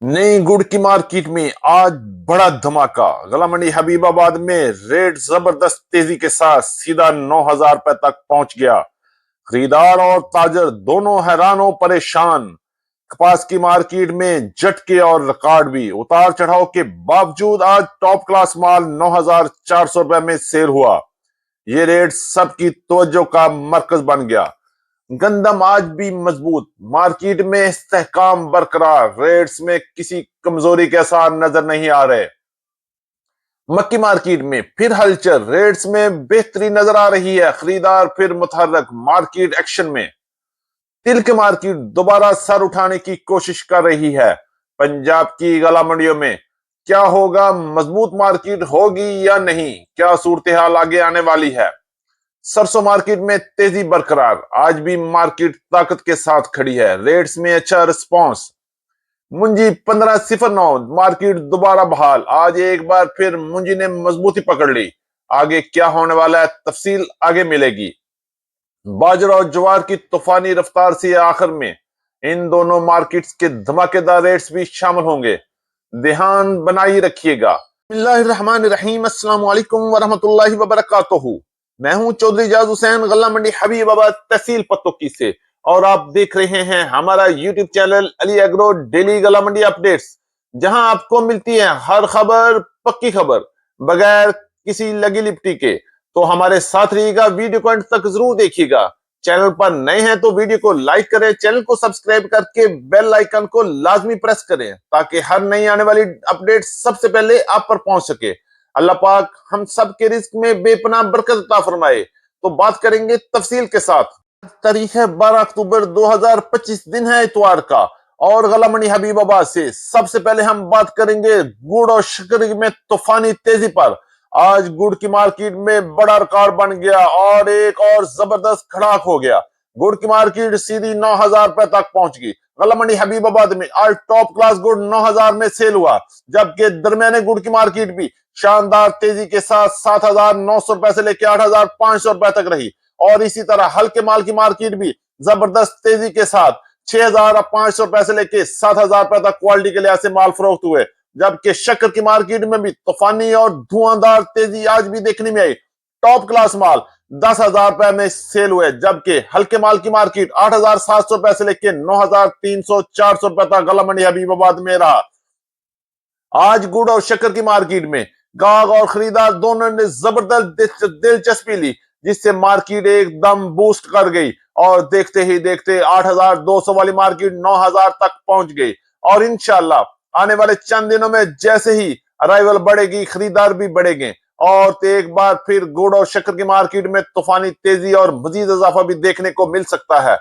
नई गुड़ की मार्केट में आज बड़ा धमाका। गला मंडी हबीबाबाद में रेट जबरदस्त तेजी के साथ सीधा 9,000 रुपए तक पहुंच गया। खरीदार और ताजर दोनों हैरान और परेशान। कपास की मार्केट में झटके और रिकॉर्ड भी। उतार चढ़ाव के बावजूद आज टॉप क्लास माल 9,400 रुपए में सेल हुआ। ये रेट सबकी तवज्जो का मरकज बन गया। गंदम आज भी मजबूत, मार्केट में इस्तेहकाम बरकरार, रेट्स में किसी कमजोरी के आसार नजर नहीं आ रहे। मक्की मार्केट में फिर हलचल, रेट्स में बेहतरी नजर आ रही है। खरीदार फिर मुतहर्रक, मार्केट एक्शन में। तिल की मार्केट दोबारा सर उठाने की कोशिश कर रही है। पंजाब की गला मंडियों में क्या होगा? मजबूत मार्केट होगी या नहीं? क्या सूरत हाल आगे आने वाली है? सरसों मार्केट में तेजी बरकरार, आज भी मार्केट ताकत के साथ खड़ी है। रेट्स में अच्छा रिस्पांस। मुंजी 1509, मार्केट दोबारा बहाल। आज एक बार फिर मुंजी ने मजबूती पकड़ ली। आगे क्या होने वाला है, तफसील आगे मिलेगी। बाजरा और ज्वार की तूफानी रफ्तार से आखिर में इन दोनों मार्केट्स के धमाकेदार रेट्स भी शामिल होंगे। ध्यान बनाए रखिएगा। बिस्मिल्लाहिर्रहमानिर्रहीम, अस्सलाम वालेकुम वरहमतुल्लाहि वबरकातुहू। मैं हूं चौधरी जाज हुसैन, गल्ला मंडी हबीबाबाद, तहसील पत्तोकी से। और आप देख रहे हैं हमारा YouTube channel Ali agro daily गल्ला मंडी अपडेट्स, जहां आपको मिलती है हर खबर, पक्की खबर, बगैर किसी लगी लिपटी के। तो हमारे साथ रहिएगा, वीडियो को अंत तक जरूर देखिएगा। चैनल पर नए हैं तो वीडियो को लाइक करें, चैनल को सब्सक्राइब करके बेल आइकन को लाजमी प्रेस करें, ताकि हर नई आने वाली अपडेट सबसे पहले आप पर पहुंच सके। अल्लाह पाक हम सब के रिस्क में बेपनाह बरकत अता फरमाए। तो बात करेंगे तफसील के साथ। तारीख है 12 अक्टूबर 2025, दिन है इतवार का। और गला मंडी हबीबाबाद से सबसे पहले हम बात करेंगे गुड़ और शक्कर में तूफानी तेजी पर। आज गुड़ की मार्केट में बड़ा रिकॉर्ड बन गया और एक और जबरदस्त खड़ाक हो गया। गुड़ की मार्केट सीधी 9,000 रुपए तक पहुंच गई। गला मंडी हबीबाबाद में आज टॉप क्लास गुड़ 9,000 में सेल हुआ, जबकि दरमियाने गुड़ की मार्केट भी शानदार तेजी के साथ 7,900 रुपए से लेकर 8,500 रुपए तक रही। और इसी तरह हल्के माल की मार्केट भी जबरदस्त तेजी के साथ 6,500 रुपए से लेकर 7,000 रुपए तक क्वालिटी के लिहाज से माल फरोख्त हुए। जबकि शक्कर की मार्केट में भी तूफानी और धुआंधार तेजी आज भी देखने में आई। टॉप क्लास माल 10,000 रुपए में सेल हुए, जबकि हल्के माल की मार्केट 8,700 रुपए से लेकर 9,300 400 रुपए तक गला मंडी हबीबाबाद में रहा। आज गुड़ और शक्कर की मार्केट में गाहक और खरीदार दोनों ने जबरदस्त दिलचस्पी ली, जिससे मार्केट एकदम बूस्ट कर गई। और देखते ही देखते 8,200 वाली मार्केट 9,000 तक पहुंच गई। और इंशाल्लाह आने वाले चंद दिनों में जैसे ही अराइवल बढ़ेगी, खरीदार भी बढ़ेंगे। और तो एक बार फिर गुड़ और शक्कर की मार्केट में तूफानी तेजी और मजीद इजाफा भी देखने को मिल सकता है।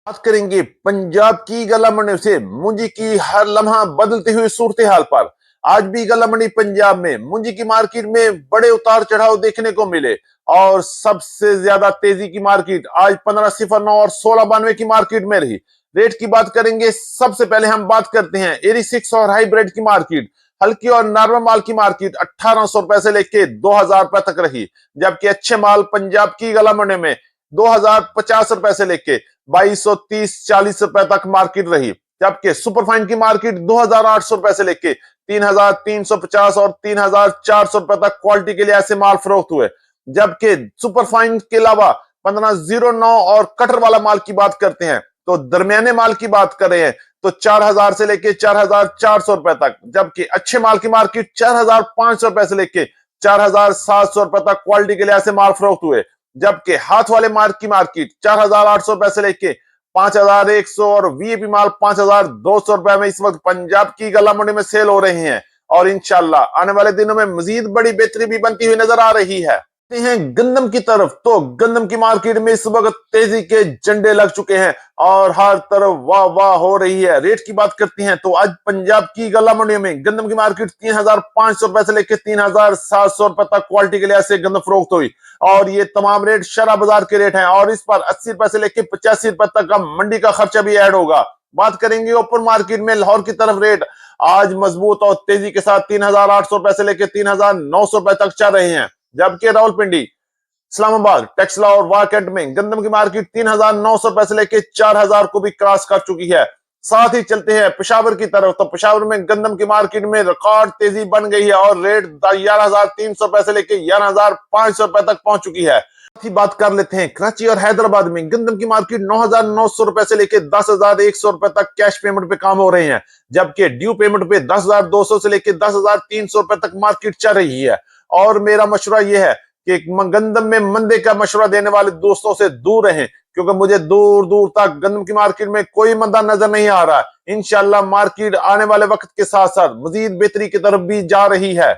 बात करेंगे पंजाब की गला मंडी से मुंजी की हर लम्हा बदलती हुई सूरत हाल पर। आज भी गला मंडी पंजाब में मुंजी की मार्केट में बड़े उतार चढ़ाव देखने को मिले। और सबसे ज्यादा तेजी की मार्केट आज 1509 और 1692 की मार्केट में रही। रेट की बात करेंगे, सबसे पहले हम बात करते हैं 86 और हाईब्रिड की मार्केट। हल्की और नॉर्मल माल की मार्केट 1,800 रुपए से लेके 2,000 रुपए तक रही, जबकि अच्छे माल पंजाब की गला मंडी में 2,050 रुपए से लेके 2,230-40 रुपए तक मार्केट रही। जबकि सुपरफाइन की मार्केट 2,800 रुपए से लेके 3,350 और 3,400 रुपए तक क्वालिटी के लिहाज से माल फरोख्त हुए। जबकि सुपरफाइन के अलावा 1509 और कटर वाला माल की बात करते हैं तो दरमियाने माल की बात कर रहे हैं तो 4,000 से लेके 4,400 रुपए तक। जबकि अच्छे माल की मार्केट 4,500 रुपए से लेके 4,700 रुपए तक क्वालिटी के लिहाज से माल फरोख्त हुए। जबकि हाथ वाले माल की मार्केट 4,800 रुपए से लेके 5,100 और वीआईपी माल 5,200 रुपए में इस वक्त पंजाब की गला मंडी में सेल हो रहे हैं। और इंशाल्लाह आने वाले दिनों में मजीद बड़ी बेहतरी भी बनती हुई नजर आ रही है। हैं गंदम की तरफ तो गंदम की मार्केट में इस वक्त तेजी के झंडे लग चुके हैं और हर तरफ वाह वाह हो रही है। रेट की बात करती हैं तो आज पंजाब की गला मंडी में गंदम की मार्केट 3,500 रुपए से लेकर 3,700 रुपए तक क्वालिटी के लिहाज से गंदम फरोख्त हुई। और ये तमाम रेट शरा बाजार के रेट हैं और इस पर 80 रुपए से लेकर 85 रुपए तक का मंडी का खर्चा भी ऐड होगा। बात करेंगे ओपन मार्केट में लाहौर की तरफ, रेट आज मजबूत और तेजी के साथ 3,800 रुपए से लेकर 3,900 रुपए तक चल रहे हैं। जबकि रावलपिंडी, इस्लामाबाद, टेक्सला और वारकेट में गंदम की मार्केट 3,900 रुपए से लेकर 4,000 को भी क्रॉस कर चुकी है। साथ ही चलते हैं पेशावर की तरफ। तो पेशावर में गंदम की मार्केट में रिकॉर्ड तेजी बन गई है और रेट 11,300 रुपए से लेकर 11,500 रुपए तक पहुंच चुकी है। की बात कर लेते हैं कराची और हैदराबाद में गंदम की मार्केट 9,900 रुपए से लेकर 10,100 रुपए तक कैश पेमेंट पे काम हो रहे हैं, जबकि ड्यू पेमेंट पे 10,200 से लेकर 10,300 रुपए तक मार्केट चल रही है। और मेरा मशवरा यह है कि गंदम में मंदे का मशवरा देने वाले दोस्तों से दूर रहें, क्योंकि मुझे दूर दूर तक गंदम की मार्केट में कोई मंदा नजर नहीं आ रहा। इंशाल्लाह मार्केट आने वाले वक्त के साथ साथ मजीद बेहतरी की तरफ भी जा रही है।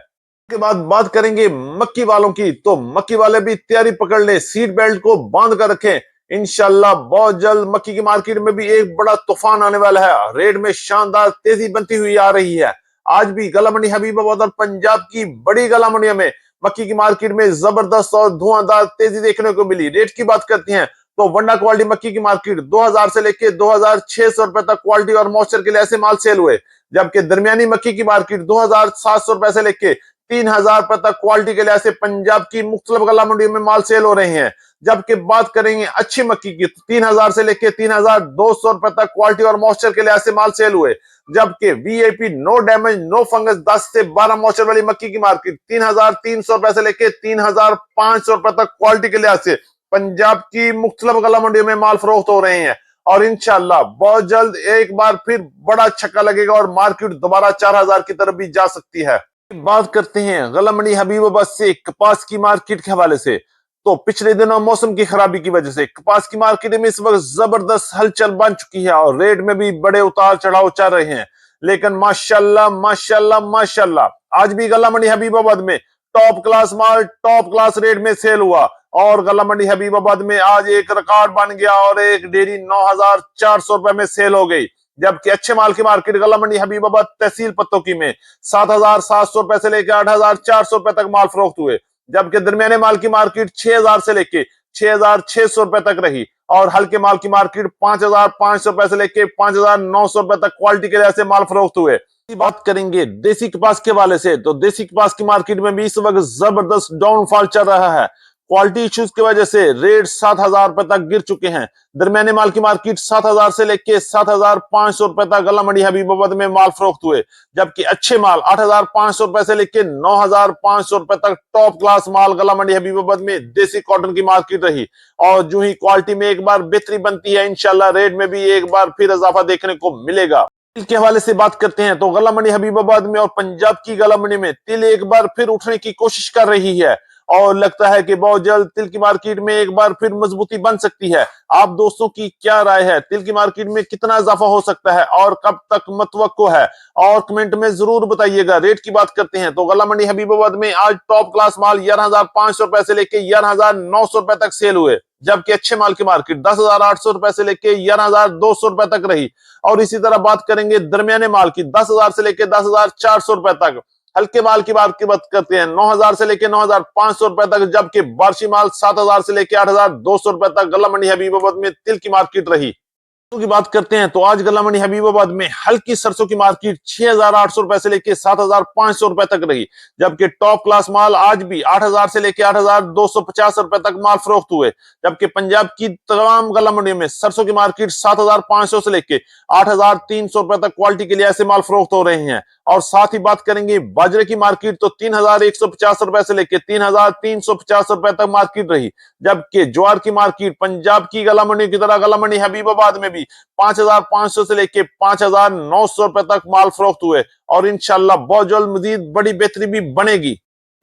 के बाद बात करेंगे मक्की वालों की। तो मक्की वाले भी तैयारी पकड़ ले, सीट बेल्ट को बांध कर रखें। इंशाल्लाह बहुत जल्द मक्की की मार्केट में भी एक बड़ा तूफान आने वाला है। रेट में शानदार तेजी बनती हुई आ रही है। आज भी गला मंडी हबीबाबाद और पंजाब की बड़ी गला मंडियों में मक्की की मार्केट में जबरदस्त और धुआंधार तेजी देखने को मिली। रेट की बात करते हैं तो वंडा क्वालिटी मक्की की मार्केट 2,000 से लेके 2,600 रुपए तक क्वालिटी और मॉइस्चर के लिए ऐसे माल सेल हुए, जबकि दरमियानी मक्की की मार्केट 2,700 रुपए से लेके 3,000 रुपए तक क्वालिटी के लिए ऐसे पंजाब की मुख्तलिफ गला मंडियों में माल सेल हो रहे हैं। जबकि बात करेंगे अच्छी मक्की की तो 3,000 से लेके 3,200 रुपए तक क्वालिटी और मॉइस्चर के लिए ऐसे माल सेल हुए, जबकि VIP no damage no fungus 10 से 12 मॉइस्चर वाली मक्की की मार्केट 3,300 रुपए से लेके 3,500 रुपए तक क्वालिटी के लिए ऐसे पंजाब की मुख्तलिफ गला मंडियों में माल फरोख्त हो रहे हैं। और इंशाल्लाह बहुत जल्द एक बार फिर बड़ा छक्का लगेगा और मार्केट दोबारा 4,000 की तरफ भी जा सकती है। बात करते हैं गला मंडी हबीबाबाद से कपास की मार्केट के हवाले से। तो पिछले दिनों मौसम की खराबी की वजह से कपास की मार्केट में इस वक्त जबरदस्त हलचल बन चुकी है और रेट में भी बड़े उतार चढ़ाव चल रहे हैं। लेकिन माशाल्लाह माशाल्लाह माशाल्लाह आज भी गला मंडी हबीबाबाद में टॉप क्लास माल टॉप क्लास रेट में सेल हुआ और गला मंडी हबीबाबाद में आज एक रिकॉर्ड बन गया और एक डेयरी 9,400 रुपए में सेल हो गई। जबकि अच्छे माल की मार्केट गला मंडी हबीबाबाद तहसील पत्तों की में 7,700 रुपए से लेकर 8,400 रुपए तक माल फरोख्त हुए, जबकि दरमियाने माल की मार्केट 6,000 से लेके 6,600 रुपए तक रही और हल्के माल की मार्केट 5,500 रुपए से लेके 5,900 रुपए तक क्वालिटी के ऐसे माल फरोख्त हुए। बात करेंगे देसी कपास के वाले से। तो देसी कपास की मार्केट में भी इस वक्त जबरदस्त डाउनफॉल चल रहा है। क्वालिटी इश्यूज की वजह से रेट 7,000 रुपए तक गिर चुके हैं। दरमियाने माल की मार्केट 7,000 से लेके 7,500 रुपए तक गला मंडी हबीबाबाद में माल फरोख्त हुए, जबकि अच्छे माल 8,500 रुपए से लेके 9,500 रुपए तक टॉप क्लास माल गला मंडी हबीबाबाद में देसी कॉटन की मार्केट रही। और जो ही क्वालिटी में एक बार बेहतरी बनती है इंशाल्लाह रेट में भी एक बार फिर इजाफा देखने को मिलेगा। के हवाले से बात करते हैं तो गला मंडी हबीबाबाद में और पंजाब की गला मंडी में तिल एक बार फिर उठने की कोशिश कर रही है और लगता है कि बहुत जल्द तिल की मार्केट में एक बार फिर मजबूती बन सकती है। आप दोस्तों की क्या राय है? तिल की मार्केट में कितना इजाफा हो सकता है और कब तक मुतवक्को है? और कमेंट में जरूर बताइएगा। रेट की बात करते हैं तो गला मंडी हबीबाबाद में आज टॉप क्लास माल 11,500 रुपए से लेके 11,900 रुपए तक सेल हुए, जबकि अच्छे माल की मार्केट 10,800 रुपए से लेके 11,200 रुपए तक रही। और इसी तरह बात करेंगे दरमियाने माल की 10,000 से लेके 10,400 रुपए तक। हल्के माल की बात करते हैं 9,000 से लेके 9,500 रुपए तक, जबकि बार्शी माल 7,000 से लेके 8,200 रुपए तक गला मंडी हबीबाबाद में तिल की मार्केट रही। की बात करते हैं तो आज गला मंडी हबीबाबाद में हल्की सरसों की मार्केट 6,800 रुपए से लेके 7,500 रुपए तक रही, जबकि टॉप क्लास माल आज भी 8,000 से लेके 8,250 रुपए तक माल फरोख्त हुए। जबकि पंजाब की तमाम गला मंडियों में सरसों की मार्केट 7,500 से लेके 8,300 रुपए तक क्वालिटी के लिए ऐसे माल फरोख्त हो रहे हैं। और साथ ही बात करेंगे बाजरे की मार्केट तो 3,150 रुपए से लेके 3,350 रुपए तक मार्केट रही, जबकि ज्वार की मार्केट पंजाब की गला मंडी की तरह गला मंडी हबीबाबाद में 5,500 से लेके 5,900 रुपए तक माल फरोख्त हुए और इंशाल्लाह बहुत जल्द मजीद बड़ी बेहतरी भी बनेगी।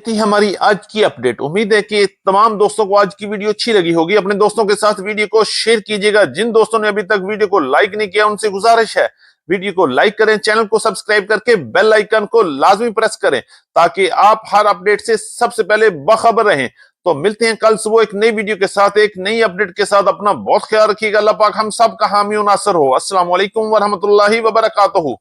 थी हमारी आज की अपडेट। उम्मीद है कि तमाम दोस्तों को आज की वीडियो अच्छी लगी होगी। अपने दोस्तों के साथ वीडियो को शेयर कीजिएगा। जिन दोस्तों ने अभी तक वीडियो को लाइक नहीं किया उनसे गुजारिश है वीडियो को लाइक करें, चैनल को सब्सक्राइब करके बेल आइकन को लाजमी प्रेस करें ताकि आप हर अपडेट से सबसे पहले बाखबर रहें। तो मिलते हैं कल सुबह एक नई वीडियो के साथ, एक नई अपडेट के साथ। अपना बहुत ख्याल रखिएगा। अल्लाह पाक हम सब का हामी और नासर हो। अस्सलाम वालेकुम व रहमतुल्लाहि व बरकातहू।